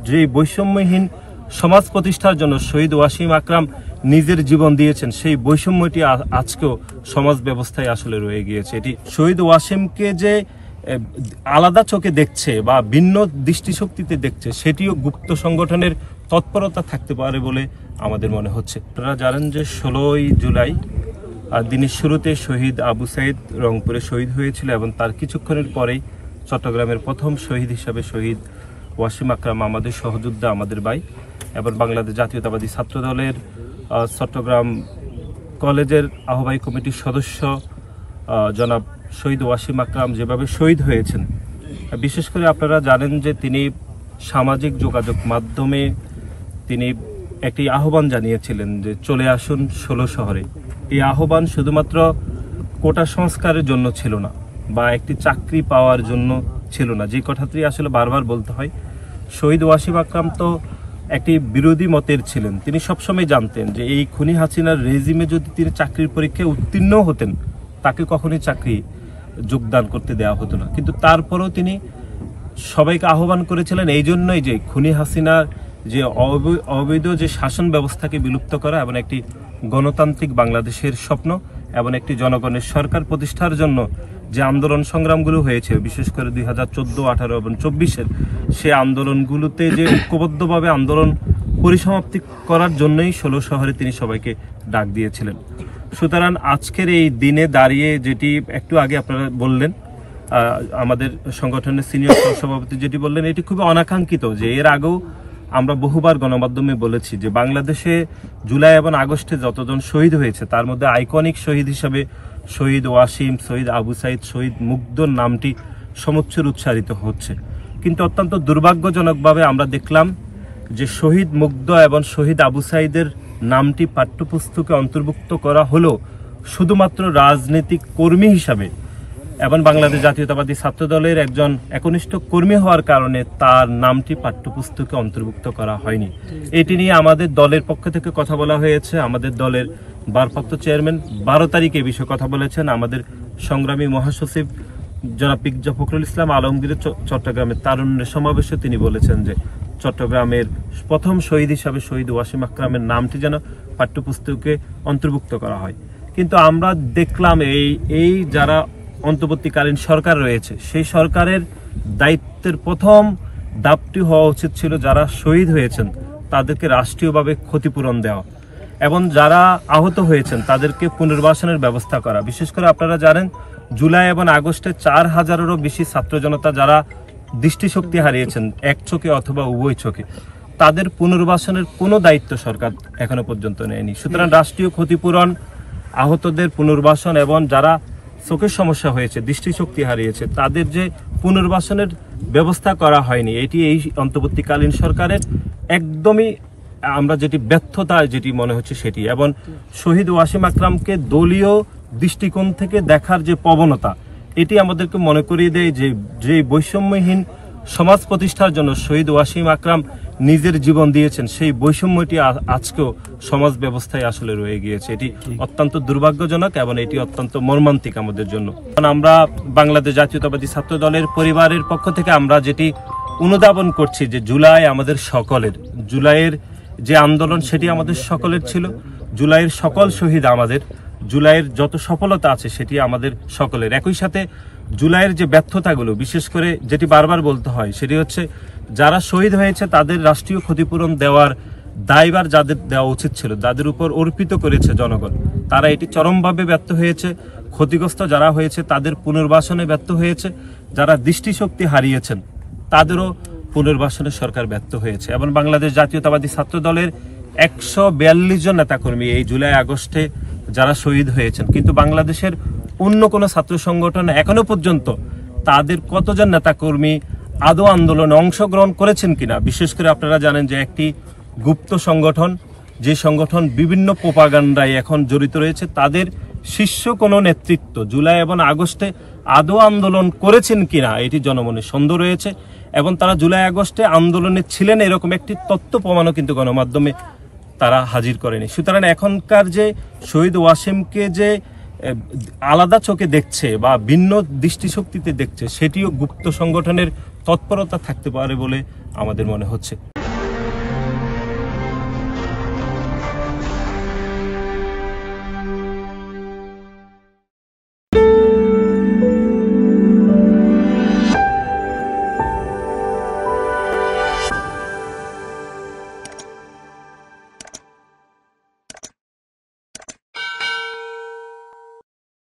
যে বৈষম্যহীন সমাজ প্রতিষ্ঠার জন্য শহীদ ওয়াসিম আকরাম নিজের জীবন দিয়েছেন, সেই বৈষম্যটি আজকেও সমাজ ব্যবস্থায় আসলে রয়ে গিয়েছে। এটি শহীদ ওয়াসিমকে যে আলাদা চোখে দেখছে বা ভিন্ন দৃষ্টিশক্তিতে দেখছে, সেটিও গুপ্ত সংগঠনের তৎপরতা থাকতে পারে বলে আমাদের মনে হচ্ছে। আপনারা জানেন যে 16ই জুলাই দিনের শুরুতে শহীদ আবু সাইদ রংপুরে শহীদ হয়েছিল এবং তার কিছুক্ষণের পরেই চট্টগ্রামের প্রথম শহীদ হিসাবে শহীদ ওয়াসিম আকরাম আমাদের সহযোদ্ধা, আমাদের ভাই এবং বাংলাদেশ জাতীয়তাবাদী ছাত্র দলের চট্টগ্রাম কলেজের আহ্বায়ক কমিটির সদস্য জনাব শহীদ ওয়াসিম আকরাম যেভাবে শহীদ হয়েছেন, বিশেষ করে আপনারা জানেন যে তিনি সামাজিক যোগাযোগ মাধ্যমে তিনি একটি আহ্বান জানিয়েছিলেন যে চলে আসুন 16 শহরে। এই আহ্বান শুধুমাত্র কোটা সংস্কারের জন্য ছিল না বা একটি চাকরি পাওয়ার জন্য ছিল না, যে কথাটি আসলে বারবার বলতে হয়। শহীদ ওয়াসিম আকরাম তো একটি বিরোধী মতের ছিলেন। তিনি সবসময় জানতেন যে এই খুনি হাসিনার রেজিমে যদি তিনি চাকরির পরীক্ষায় উত্তীর্ণ হতেন, তাকে কখনোই চাকরি যোগদান করতে দেওয়া হতো না। কিন্তু তারপরেও তিনি সবাইকে আহ্বান করেছিলেন এই জন্যই যে খুনি হাসিনার যে অবৈধ যে শাসন ব্যবস্থাকে বিলুপ্ত করা এবং একটি গণতান্ত্রিক বাংলাদেশের স্বপ্ন এবং একটি জনগণের সরকার প্রতিষ্ঠার জন্য যে আন্দোলন সংগ্রামগুলো হয়েছে, বিশেষ করে 2014, 18 এবং 24-এর সে আন্দোলনগুলোতে যে ঐক্যবদ্ধভাবে আন্দোলন পরিসমাপ্তি করার জন্যই 16 শহরে তিনি সবাইকে ডাক দিয়েছিলেন। সুতরাং আজকের এই দিনে দাঁড়িয়ে যেটি একটু আগে আপনারা বললেন, আমাদের সংগঠনের সিনিয়র সভাপতি যেটি বললেন, এটি খুবই অনাকাঙ্ক্ষিত। যে এর আগেও আমরা বহুবার গণমাধ্যমে বলেছি যে বাংলাদেশে জুলাই এবং আগস্টে যতজন শহীদ হয়েছে তার মধ্যে আইকনিক শহীদ হিসাবে শহীদ ওয়াসিম, শহীদ আবু সাইদ, শহীদ মুগ্ধর নামটি সমুচ্চর উচ্চারিত হচ্ছে। কিন্তু অত্যন্ত দুর্ভাগ্যজনকভাবে আমরা দেখলাম যে শহীদ মুগ্ধ এবং শহীদ আবু সাইদের নামটি পাঠ্যপুস্তকে অন্তর্ভুক্ত করা হলো শুধুমাত্র রাজনৈতিক কর্মী হিসাবে এবং বাংলাদেশ জাতীয়তাবাদী ছাত্র দলের একজন একনিষ্ঠ কর্মী হওয়ার কারণে তার নামটি পাঠ্যপুস্তকে অন্তর্ভুক্ত করা হয়নি। এটি নিয়ে আমাদের দলের পক্ষ থেকে কথা বলা হয়েছে। আমাদের দলের ভারপ্রাপ্ত চেয়ারম্যান 12 তারিখে এই বিষয়ে কথা বলেছেন। আমাদের সংগ্রামী মহাসচিব জনাব পিকজা ফখরুল ইসলাম আলমগীরের চট্টগ্রামের তারুণ্যের সমাবেশে তিনি বলেছেন যে চট্টগ্রামের প্রথম শহীদ হিসাবে শহীদ ওয়াসিম আকরামের নামটি যেন পাঠ্যপুস্তকে অন্তর্ভুক্ত করা হয়। কিন্তু আমরা দেখলাম এই যারা অন্তর্বর্তীকালীন সরকার রয়েছে, সেই সরকারের দায়িত্বের প্রথম ধাপটি হওয়া উচিত ছিল যারা শহীদ হয়েছেন তাদেরকে রাষ্ট্রীয়ভাবে ক্ষতিপূরণ দেওয়া এবং যারা আহত হয়েছেন তাদেরকে পুনর্বাসনের ব্যবস্থা করা। বিশেষ করে আপনারা জানেন জুলাই এবং আগস্টে 4000-এরও বেশি ছাত্র জনতা যারা দৃষ্টিশক্তি হারিয়েছেন এক চোখে অথবা উভয় চোখে, তাদের পুনর্বাসনের কোনো দায়িত্ব সরকার এখনো পর্যন্ত নেয়নি। সুতরাং রাষ্ট্রীয় ক্ষতিপূরণ, আহতদের পুনর্বাসন এবং যারা চোখের সমস্যা হয়েছে, দৃষ্টিশক্তি হারিয়েছে, তাদের যে পুনর্বাসনের ব্যবস্থা করা হয়নি, এটি এই অন্তর্বর্তীকালীন সরকারের একদমই আমরা যেটি ব্যর্থতা যেটি মনে হচ্ছে সেটি। এবং শহীদ ওয়াসিম আকরামকে দলীয় দৃষ্টিকোণ থেকে দেখার যে প্রবণতা, এটি আমাদেরকে মনে করিয়ে দেয় যে বৈষম্যহীন সমাজ প্রতিষ্ঠার জন্য শহীদ ওয়াসিম আকরাম নিজের জীবন দিয়েছেন, সেই বৈষম্যটি আজকেও সমাজ ব্যবস্থায় আসলে রয়ে গিয়েছে। এটি অত্যন্ত দুর্ভাগ্যজনক এবং এটি অত্যন্ত মর্মান্তিক আমাদের জন্য। আমরা বাংলাদেশ জাতীয়তাবাদী ছাত্র দলের পরিবারের পক্ষ থেকে আমরা যেটি অনুধাবন করছি যে জুলাই আমাদের সকলের, জুলাইয়ের যে আন্দোলন সেটি আমাদের সকলের ছিল, জুলাইয়ের সকল শহীদ আমাদের, জুলাইয়ের যত সফলতা আছে সেটি আমাদের সকলের। একই সাথে জুলাইয়ের যে ব্যর্থতাগুলো, বিশেষ করে যেটি বারবার বলতে হয় সেটি হচ্ছে যারা শহীদ হয়েছে তাদের রাষ্ট্রীয় ক্ষতিপূরণ দেওয়ার দায়ভার যাদের দেওয়া উচিত ছিল, যাদের উপর অর্পিত করেছে জনগণ, তারা এটি চরমভাবে ব্যর্থ হয়েছে। ক্ষতিগ্রস্ত যারা হয়েছে তাদের পুনর্বাসনে ব্যর্থ হয়েছে, যারা দৃষ্টিশক্তি হারিয়েছেন তাদেরও পুনর্বাসনে সরকার ব্যর্থ হয়েছে। এবং বাংলাদেশ জাতীয়তাবাদী ছাত্র দলের 142 জন নেতাকর্মী এই জুলাই আগস্টে যারা শহীদ হয়েছেন, কিন্তু বাংলাদেশের অন্য কোনো ছাত্র সংগঠন এখনো পর্যন্ত তাদের কতজন নেতাকর্মী আদৌ আন্দোলনে অংশগ্রহণ করেছেন কিনা। বিশেষ করে আপনারা জানেন যে একটি গুপ্ত সংগঠন, যে সংগঠন বিভিন্ন প্রোপাগান্ডায় এখন জড়িত রয়েছে, তাদের শীর্ষ কোনো নেতৃত্ব জুলাই এবং আগস্টে আদৌ আন্দোলন করেছেন কিনা এটি জনমনে সন্দেহ রয়েছে। এবং তারা জুলাই আগস্টে আন্দোলনে ছিলেন এরকম একটি তথ্য প্রমাণও কিন্তু গণমাধ্যমে তারা হাজির করেনি। সুতরাং এখনকার যে শহীদ ওয়াসিমকে যে আলাদা চোখে দেখছে বা ভিন্ন দৃষ্টিশক্তিতে দেখছে, সেটিও গুপ্ত সংগঠনের তৎপরতা থাকতে পারে বলে আমাদের মনে হচ্ছে।